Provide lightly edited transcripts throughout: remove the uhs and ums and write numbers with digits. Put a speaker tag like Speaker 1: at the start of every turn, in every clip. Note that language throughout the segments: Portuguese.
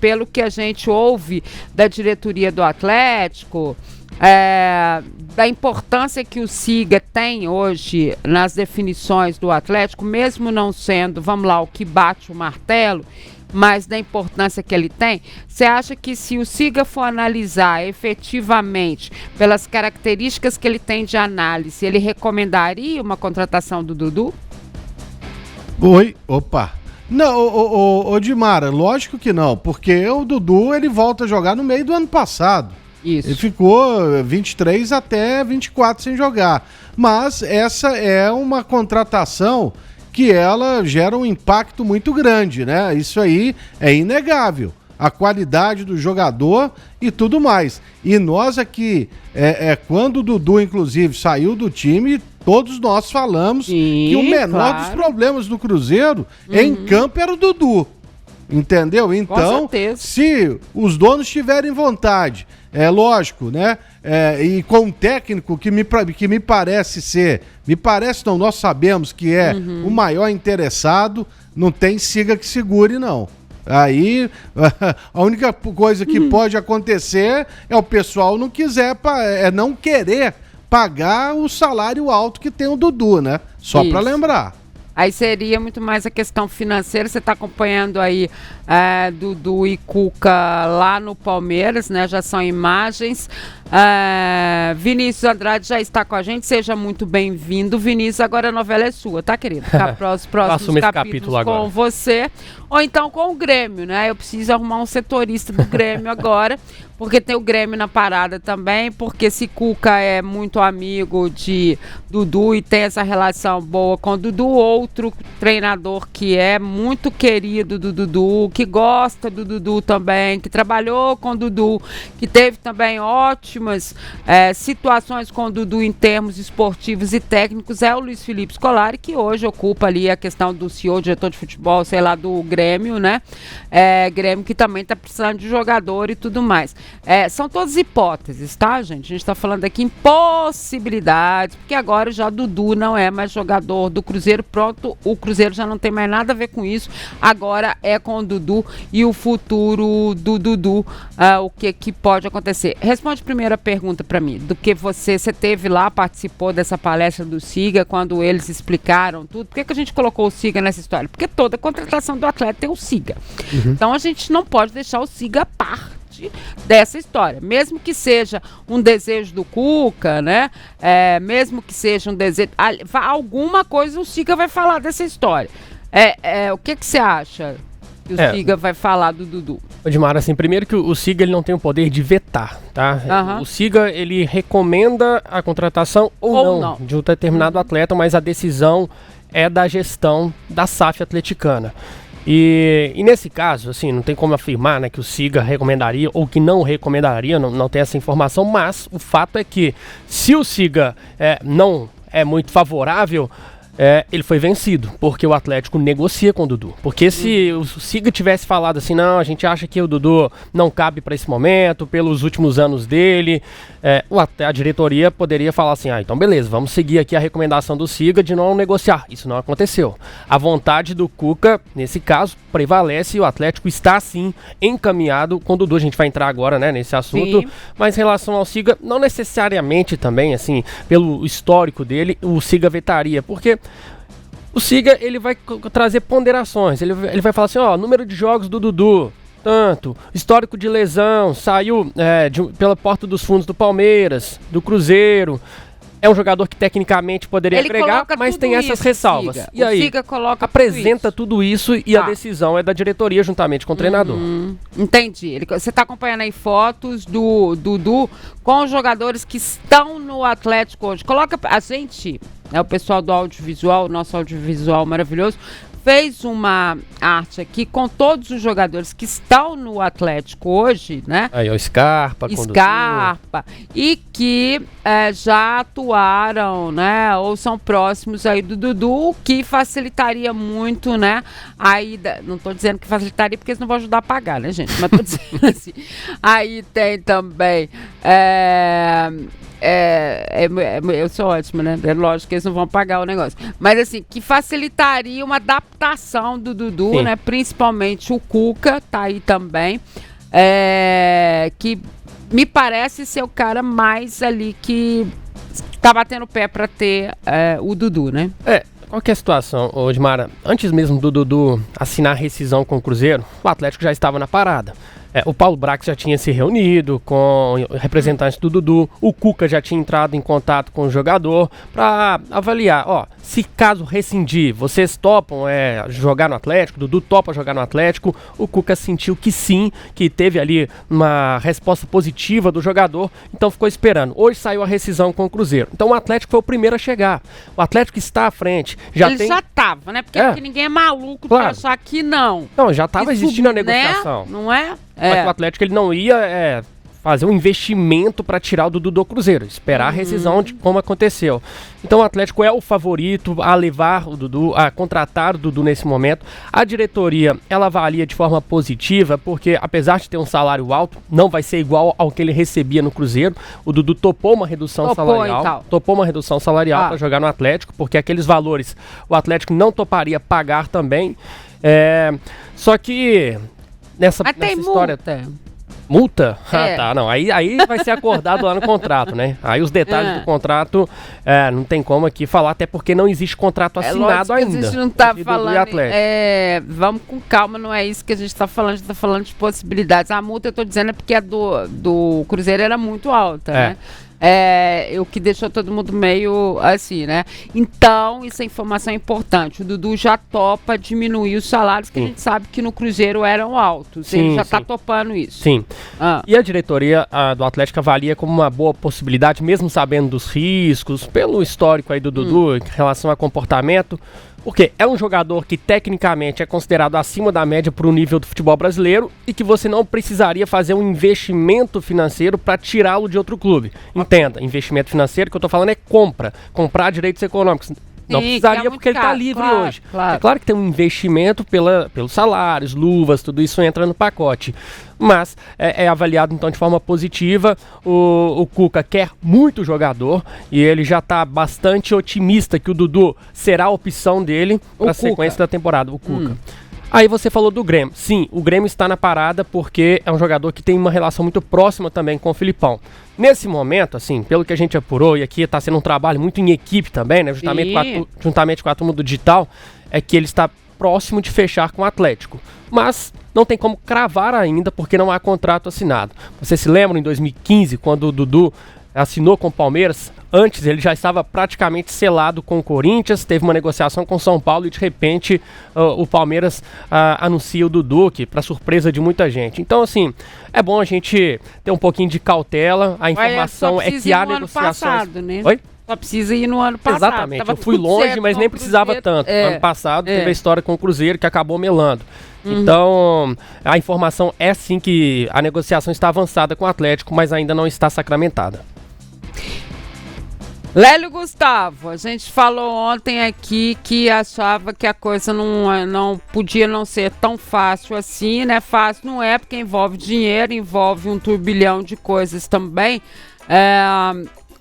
Speaker 1: pelo que a gente ouve da diretoria do Atlético, da importância que o Siga tem hoje nas definições do Atlético, mesmo não sendo, vamos lá, o que bate o martelo, mas da importância que ele tem, você acha que se o Siga for analisar efetivamente pelas características que ele tem de análise, ele recomendaria uma contratação do Dudu?
Speaker 2: Oi, opa. Não, ô Dimara, lógico que não, porque o Dudu ele volta a jogar no meio do ano passado.
Speaker 1: Isso.
Speaker 2: Ele ficou 23 até 24 sem jogar. Mas essa é uma contratação que ela gera um impacto muito grande, né? Isso aí é inegável. A qualidade do jogador e tudo mais. E nós aqui, quando o Dudu, inclusive, saiu do time, todos nós falamos que o menor dos problemas do Cruzeiro em campo era o Dudu. Entendeu? Então, se os donos tiverem vontade, é lógico, né? E com um técnico que me parece ser, não, nós sabemos que é o maior interessado, não tem Siga que segure, não. Aí, a única coisa que pode acontecer é o pessoal não querer pagar o salário alto que tem o Dudu, né? Só para lembrar.
Speaker 1: Aí seria muito mais a questão financeira. Você está acompanhando aí Dudu e Cuca lá no Palmeiras, né? Já são imagens. Vinícius Andrade já está com a gente. Seja muito bem-vindo, Vinícius. Agora a novela é sua, tá, querido? Próximos capítulos com você. Ou então com o Grêmio, né? Eu preciso arrumar um setorista do Grêmio agora, porque tem o Grêmio na parada também, porque se Cuca é muito amigo de Dudu e tem essa relação boa com o Dudu, outro treinador que é muito querido do Dudu, que gosta do Dudu também, que trabalhou com o Dudu, que teve também ótimas situações com o Dudu em termos esportivos e técnicos, é o Luiz Felipe Scolari, que hoje ocupa ali a questão do CEO, diretor de futebol, sei lá, do Grêmio, né? Grêmio que também tá precisando de jogador e tudo mais. São todas hipóteses, tá, gente? A gente tá falando aqui em possibilidades, porque agora já Dudu não é mais jogador do Cruzeiro, pronto, o Cruzeiro já não tem mais nada a ver com isso, agora é com o Dudu e o futuro do Dudu, o que pode acontecer. Responde a primeira pergunta para mim, do que você teve lá, participou dessa palestra do Siga, quando eles explicaram tudo. Por que a gente colocou o Siga nessa história? Porque toda contratação do atleta tem o Siga. Então a gente não pode deixar o Siga à parte dessa história, mesmo que seja um desejo do Cuca, né? Mesmo que seja um desejo, alguma coisa o Siga vai falar dessa história. O que você acha que o Siga vai falar do Dudu?
Speaker 3: Edmar, assim, primeiro que o Siga ele não tem o poder de vetar, tá? O Siga ele recomenda a contratação ou não de um determinado atleta, mas a decisão é da gestão da SAF atleticana. E nesse caso, assim, não tem como afirmar, né, que o Siga recomendaria ou que não recomendaria, não tem essa informação, mas o fato é que se o Siga não é muito favorável, ele foi vencido, porque o Atlético negocia com o Dudu. Porque se o Siga tivesse falado assim, não, a gente acha que o Dudu não cabe para esse momento, pelos últimos anos dele, a diretoria poderia falar assim, então beleza, vamos seguir aqui a recomendação do Siga de não negociar. Isso não aconteceu. A vontade do Cuca, nesse caso, prevalece e o Atlético está, sim, encaminhado com o Dudu. A gente vai entrar agora, né, nesse assunto, mas em relação ao Siga, não necessariamente também, assim, pelo histórico dele, o Siga vetaria, porque o Siga, ele vai trazer ponderações, ele vai falar assim, número de jogos do Dudu, tanto, histórico de lesão, saiu pela porta dos fundos do Palmeiras, do Cruzeiro, é um jogador que tecnicamente poderia agregar, mas tem essas ressalvas.
Speaker 1: Siga.
Speaker 3: E aí,
Speaker 1: Siga
Speaker 3: apresenta tudo isso e a decisão é da diretoria juntamente com o treinador.
Speaker 1: Entendi. Você está acompanhando aí fotos do Dudu com os jogadores que estão no Atlético hoje. Coloca a gente, o pessoal do audiovisual, nosso audiovisual maravilhoso, fez uma arte aqui com todos os jogadores que estão no Atlético hoje, né?
Speaker 3: Aí o Scarpa,
Speaker 1: e que já atuaram, né? Ou são próximos aí do Dudu, o que facilitaria muito, né? Aí, não estou dizendo que facilitaria porque eles não vão ajudar a pagar, né, gente? Mas estou dizendo assim. Aí tem também eu sou ótima, né? É lógico que eles não vão pagar o negócio. Mas assim, que facilitaria uma adaptação rotação do Dudu, né? Principalmente o Cuca, tá aí também. Que me parece ser o cara mais ali que tá batendo o pé para ter o Dudu, né?
Speaker 3: Qual que é a situação, Odmara? Antes mesmo do Dudu assinar a rescisão com o Cruzeiro, o Atlético já estava na parada. O Paulo Brax já tinha se reunido com representantes do Dudu, o Cuca já tinha entrado em contato com o jogador para avaliar, se caso rescindir, vocês topam jogar no Atlético, o Dudu topa jogar no Atlético. O Cuca sentiu que sim, que teve ali uma resposta positiva do jogador, então ficou esperando. Hoje saiu a rescisão com o Cruzeiro, então o Atlético foi o primeiro a chegar, o Atlético está à frente. Já estava,
Speaker 1: né? Porque ninguém é maluco de achar que não.
Speaker 3: Não, já estava existindo a negociação.
Speaker 1: Né? Não é?
Speaker 3: Mas o Atlético ele não ia fazer um investimento para tirar o Dudu do Cruzeiro, esperar a rescisão de como aconteceu. Então o Atlético é o favorito a levar o Dudu, a contratar o Dudu nesse momento. A diretoria, ela avalia de forma positiva, porque apesar de ter um salário alto, não vai ser igual ao que ele recebia no Cruzeiro. O Dudu topou uma redução salarial para jogar no Atlético, porque aqueles valores o Atlético não toparia pagar também. Só que nessa história... Multa? Tá, não. Aí vai ser acordado lá no contrato, né? Aí os detalhes do contrato não tem como aqui falar, até porque não existe contrato assinado ainda.
Speaker 1: A gente não tá falando. Vamos com calma, não é isso que a gente tá falando, a gente tá falando de possibilidades. A multa, eu tô dizendo, é porque a do Cruzeiro era muito alta, né? O que deixou todo mundo meio assim, né? Então, isso é informação importante. O Dudu já topa diminuir os salários, que a gente sabe que no Cruzeiro eram altos. Ele já tá topando isso.
Speaker 3: Sim. E a diretoria do Atlético avalia como uma boa possibilidade, mesmo sabendo dos riscos, pelo histórico aí do Dudu em relação a comportamento. Porque é um jogador que tecnicamente é considerado acima da média para o nível do futebol brasileiro e que você não precisaria fazer um investimento financeiro para tirá-lo de outro clube. Entenda, investimento financeiro que eu estou falando é comprar direitos econômicos. Não precisaria porque ele está livre hoje. Claro. É claro que tem um investimento pelos salários, luvas, tudo isso entra no pacote. Mas é avaliado então de forma positiva. O Cuca quer muito jogador e ele já está bastante otimista que o Dudu será a opção dele para a sequência da temporada, o Cuca. Aí você falou do Grêmio. Sim, o Grêmio está na parada porque é um jogador que tem uma relação muito próxima também com o Filipão. Nesse momento, assim, pelo que a gente apurou, e aqui está sendo um trabalho muito em equipe também, né? Juntamente com a turma do digital, é que ele está próximo de fechar com o Atlético. Mas não tem como cravar ainda porque não há contrato assinado. Você se lembra em 2015, quando o Dudu assinou com o Palmeiras? Antes ele já estava praticamente selado com o Corinthians, teve uma negociação com o São Paulo e de repente o Palmeiras anuncia o Dudu, que para surpresa de muita gente. Então assim, é bom a gente ter um pouquinho de cautela, a informação é que há negociações...
Speaker 1: Passado, né?
Speaker 3: Oi?
Speaker 1: Só precisa ir no ano passado.
Speaker 3: Exatamente, eu fui longe, mas nem precisava tanto. Ano passado teve a história com o Cruzeiro que acabou melando. Então, a informação é sim que a negociação está avançada com o Atlético, mas ainda não está sacramentada.
Speaker 1: Lélio Gustavo, a gente falou ontem aqui que achava que a coisa não podia não ser tão fácil assim, né? Fácil não é, porque envolve dinheiro, envolve um turbilhão de coisas também.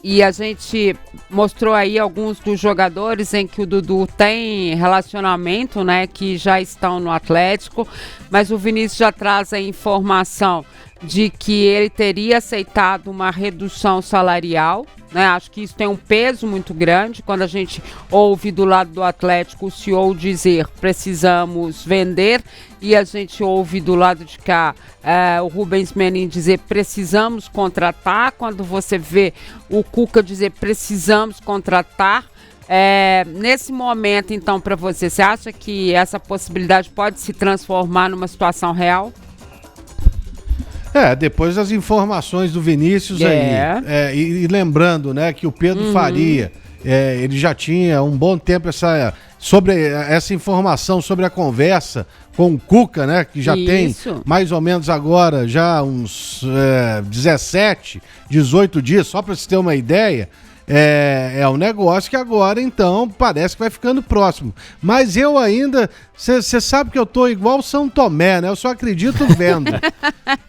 Speaker 1: E a gente mostrou aí alguns dos jogadores em que o Dudu tem relacionamento, né? Que já estão no Atlético, mas o Vinícius já traz a informação de que ele teria aceitado uma redução salarial, né? Acho que isso tem um peso muito grande quando a gente ouve do lado do Atlético o CEO dizer precisamos vender e a gente ouve do lado de cá o Rubens Menin dizer precisamos contratar, quando você vê o Cuca dizer precisamos contratar. Nesse momento, então, para você acha que essa possibilidade pode se transformar numa situação real?
Speaker 2: Depois das informações do Vinícius aí, e lembrando, né, que o Pedro Faria, ele já tinha um bom tempo sobre essa informação, sobre a conversa com o Cuca, né, que já tem mais ou menos agora já uns 17, 18 dias, só para você ter uma ideia. É um negócio que agora, então, parece que vai ficando próximo. Mas eu ainda... Você sabe que eu tô igual São Tomé, né? Eu só acredito vendo.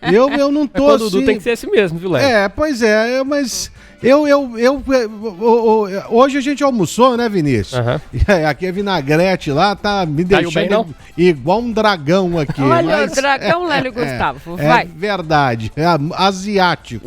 Speaker 2: Eu não tô
Speaker 3: assim... O Dudu tem que ser esse mesmo, viu, Léo?
Speaker 2: Pois é, mas Hoje a gente almoçou, né, Vinícius? Aqui é vinagrete lá, tá me deixando igual um dragão aqui.
Speaker 1: Olha, o dragão, Lélio Gustavo, vai.
Speaker 2: É verdade, asiático,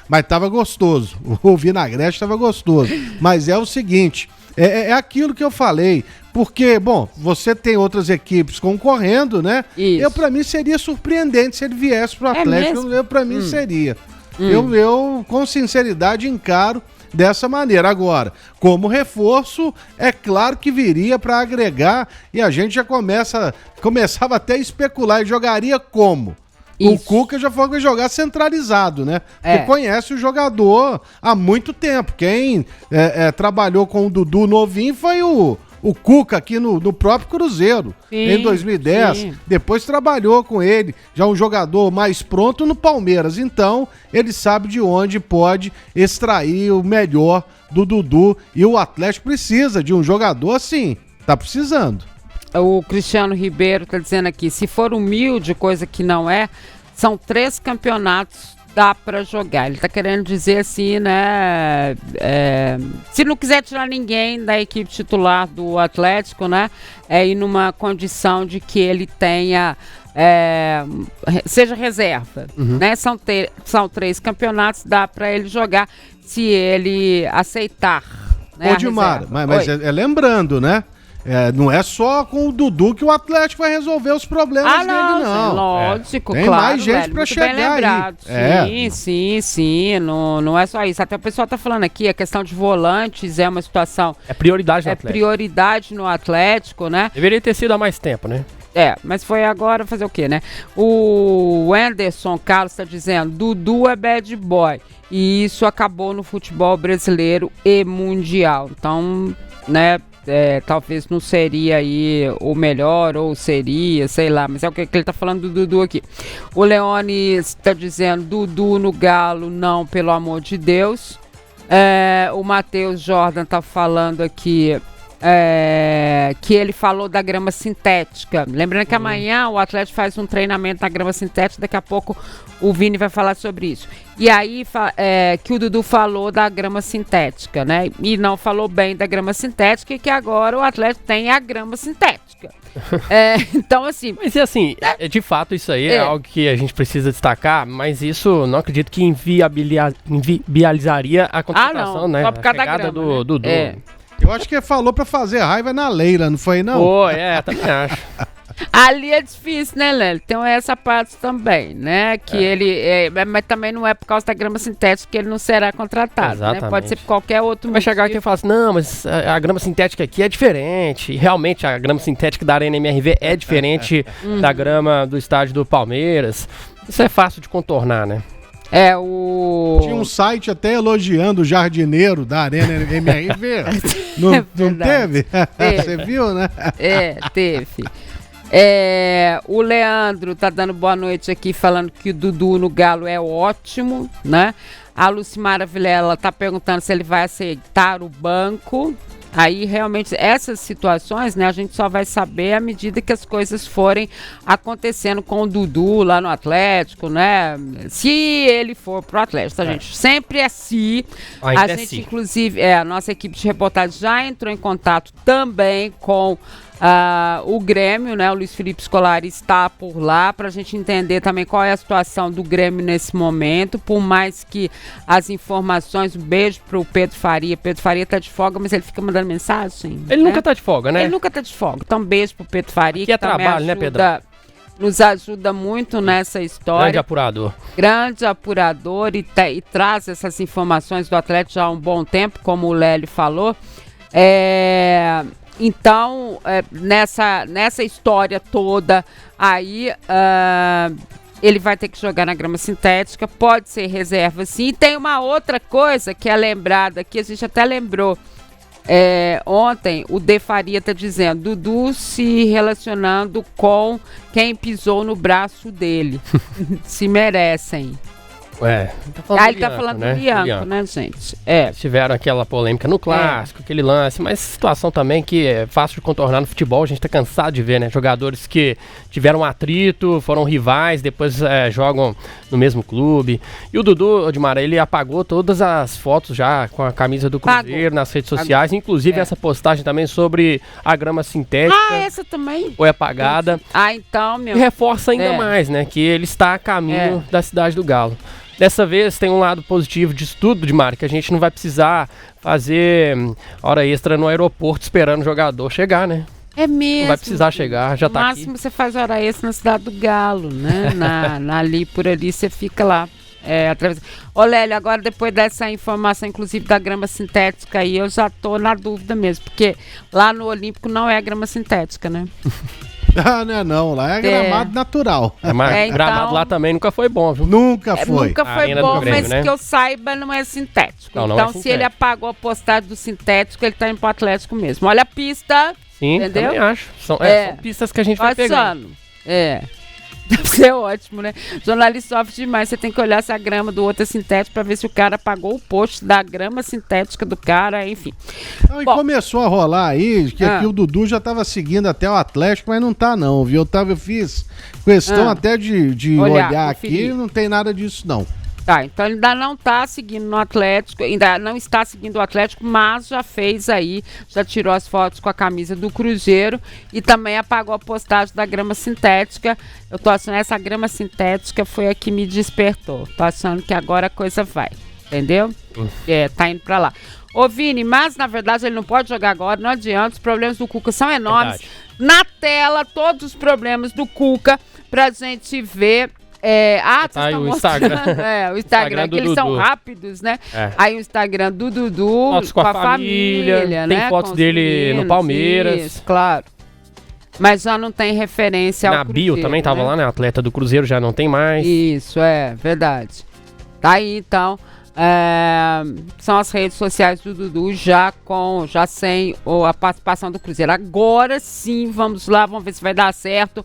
Speaker 2: mas tava gostoso, o vinagrete tava gostoso, mas é o seguinte, é aquilo que eu falei, porque, bom, você tem outras equipes concorrendo, né? Isso. Pra mim seria surpreendente se ele viesse pro Atlético, pra mim seria. Eu, com sinceridade, encaro dessa maneira. Agora, como reforço, é claro que viria para agregar e a gente já começava até a especular. E jogaria como? Isso. O Cuca já foi jogar centralizado, né? Porque conhece o jogador há muito tempo. Quem trabalhou com o Dudu novinho foi o Cuca aqui no próprio Cruzeiro, em 2010. Sim. Depois trabalhou com ele, já um jogador mais pronto no Palmeiras. Então, ele sabe de onde pode extrair o melhor do Dudu. E o Atlético precisa de um jogador assim. Tá precisando.
Speaker 1: O Cristiano Ribeiro tá dizendo aqui, se for humilde, coisa que não é, são 3 campeonatos, dá pra jogar. Ele tá querendo dizer assim, né? Se não quiser tirar ninguém da equipe titular do Atlético, né? É ir numa condição de que ele tenha. Seja reserva, né? São 3 campeonatos, dá pra ele jogar se ele aceitar. Né,
Speaker 2: Ô, Dilmar, mas lembrando, né? Não é só com o Dudu que o Atlético vai resolver os problemas dele, não.
Speaker 1: Lógico,
Speaker 2: tem
Speaker 1: claro.
Speaker 2: Tem mais gente pra chegar aí.
Speaker 1: Sim. Não é só isso. Até o pessoal tá falando aqui, a questão de volantes é uma situação...
Speaker 3: É prioridade no Atlético.
Speaker 1: É prioridade no Atlético, né?
Speaker 3: Deveria ter sido há mais tempo, né?
Speaker 1: Mas foi agora fazer o quê, né? O Anderson Carlos tá dizendo, Dudu é bad boy. E isso acabou no futebol brasileiro e mundial. Então, né... talvez não seria aí o melhor, ou seria, sei lá, mas é o que ele tá falando do Dudu aqui. O Leone está dizendo, Dudu no Galo, não, pelo amor de Deus. O Matheus Jordan tá falando aqui que ele falou da grama sintética. Lembrando que amanhã o Atlético faz um treinamento na grama sintética, daqui a pouco o Vini vai falar sobre isso. E aí que o Dudu falou da grama sintética, né? E não falou bem da grama sintética, e que agora o Atlético tem a grama sintética. Então, assim...
Speaker 3: Mas assim, de fato isso aí é algo que a gente precisa destacar, mas isso não acredito que inviabilizaria a contratação, né?
Speaker 1: Só por causa
Speaker 3: a chegada do Dudu.
Speaker 2: Eu acho que falou pra fazer raiva na Leila, não foi, não?
Speaker 3: Também acho.
Speaker 1: Ali é difícil, né, Lélio? Tem essa parte também, né? Que ele... mas também não é por causa da grama sintética que ele não será contratado, né? Pode ser por qualquer outro
Speaker 3: motivo. Vai chegar aqui e falar assim, não, mas a grama sintética aqui é diferente. E realmente, a grama sintética da Arena MRV é diferente da grama do estádio do Palmeiras. Isso é fácil de contornar, né?
Speaker 2: Tinha um site até elogiando o jardineiro da Arena MRV. não teve? Você viu, né?
Speaker 1: Teve. O Leandro tá dando boa noite aqui, falando que o Dudu no Galo é ótimo, né? A Lucimara Vilela tá perguntando se ele vai aceitar o banco. Aí, realmente, essas situações, né, a gente só vai saber à medida que as coisas forem acontecendo com o Dudu lá no Atlético, né? Se ele for pro Atlético, tá, gente? Sempre é se. A gente, inclusive, a nossa equipe de reportagem já entrou em contato também com o Grêmio, né? O Luiz Felipe Scolari está por lá para a gente entender também qual é a situação do Grêmio nesse momento, por mais que as informações, um beijo pro Pedro Faria. Pedro Faria tá de folga, mas ele fica mandando mensagem.
Speaker 3: Ele nunca tá de folga, né?
Speaker 1: Ele nunca tá de folga. Então, beijo pro Pedro Faria.
Speaker 3: Que é trabalho, né, Pedro?
Speaker 1: Nos ajuda muito nessa história.
Speaker 3: Grande apurador.
Speaker 1: Grande apurador e traz essas informações do Atlético já há um bom tempo, como o Lélio falou. Então, nessa história toda aí, ele vai ter que jogar na grama sintética, pode ser reserva sim. E tem uma outra coisa que é lembrada aqui, a gente até lembrou ontem, o De Faria está dizendo, Dudu se relacionando com quem pisou no braço dele. Se merecem. Ele tá falando do Bianco, né, gente?
Speaker 3: Tiveram aquela polêmica no clássico, aquele lance, mas situação também que é fácil de contornar no futebol, a gente tá cansado de ver, né? Jogadores que tiveram atrito, foram rivais, depois jogam no mesmo clube. E o Dudu, Odmar, ele apagou todas as fotos já com a camisa do Cruzeiro nas redes sociais, inclusive essa postagem também sobre a grama sintética.
Speaker 1: Essa também?
Speaker 3: Foi apagada.
Speaker 1: Então,
Speaker 3: E reforça ainda mais, né? Que ele está a caminho da Cidade do Galo. Dessa vez tem um lado positivo disso tudo, Odmar, que a gente não vai precisar fazer hora extra no aeroporto esperando o jogador chegar, né?
Speaker 1: É mesmo.
Speaker 3: Não vai precisar chegar, já tá aqui.
Speaker 1: No máximo você faz hora extra na Cidade do Galo, né? Ali, por ali, você fica lá. Ô Lélio, agora depois dessa informação, inclusive da grama sintética aí, eu já tô na dúvida mesmo, porque lá no Olímpico não é grama sintética, né?
Speaker 2: Não, lá é gramado natural.
Speaker 3: Mas gramado lá também nunca foi bom, viu?
Speaker 2: Nunca foi.
Speaker 1: Nunca foi bom, mas que eu saiba não é sintético.
Speaker 3: Não
Speaker 1: então,
Speaker 3: é
Speaker 1: se ele apagou a postagem do sintético, ele tá indo pro Atlético mesmo. Olha a pista.
Speaker 3: Sim,
Speaker 1: entendeu?
Speaker 3: Também acho. São pistas que a gente vai pegando.
Speaker 1: Deve ser ótimo, né? Jornalista sofre demais. Você tem que olhar se a grama do outro é sintética pra ver se o cara apagou o post da grama sintética do cara, enfim.
Speaker 2: E começou a rolar aí, que aqui o Dudu já tava seguindo até o Atlético, mas não tá não, viu? Eu fiz questão até de olhar aqui, não tem nada disso não.
Speaker 1: Tá, então ele ainda não está seguindo no Atlético, ainda não está seguindo o Atlético, mas já fez aí, já tirou as fotos com a camisa do Cruzeiro e também apagou a postagem da grama sintética. Eu tô achando essa grama sintética foi a que me despertou. Tô achando que agora a coisa vai, entendeu? Tá indo pra lá. Ô Vini, mas na verdade ele não pode jogar agora, não adianta, os problemas do Cuca são enormes.
Speaker 3: Verdade.
Speaker 1: Na tela, todos os problemas do Cuca pra gente ver.
Speaker 3: Tá o Instagram.
Speaker 1: O Instagram, que eles são rápidos, né? Aí o Instagram do Dudu,
Speaker 3: fotos com a família,
Speaker 1: né?
Speaker 3: Tem fotos dele meninos, no Palmeiras.
Speaker 1: Isso, claro. Mas já não tem referência ao Cruzeiro.
Speaker 3: Na bio também tava lá, né? Atleta do Cruzeiro já não tem mais.
Speaker 1: Isso, verdade. Tá aí, então. São as redes sociais do Dudu já sem a participação do Cruzeiro. Agora sim, vamos lá, vamos ver se vai dar certo.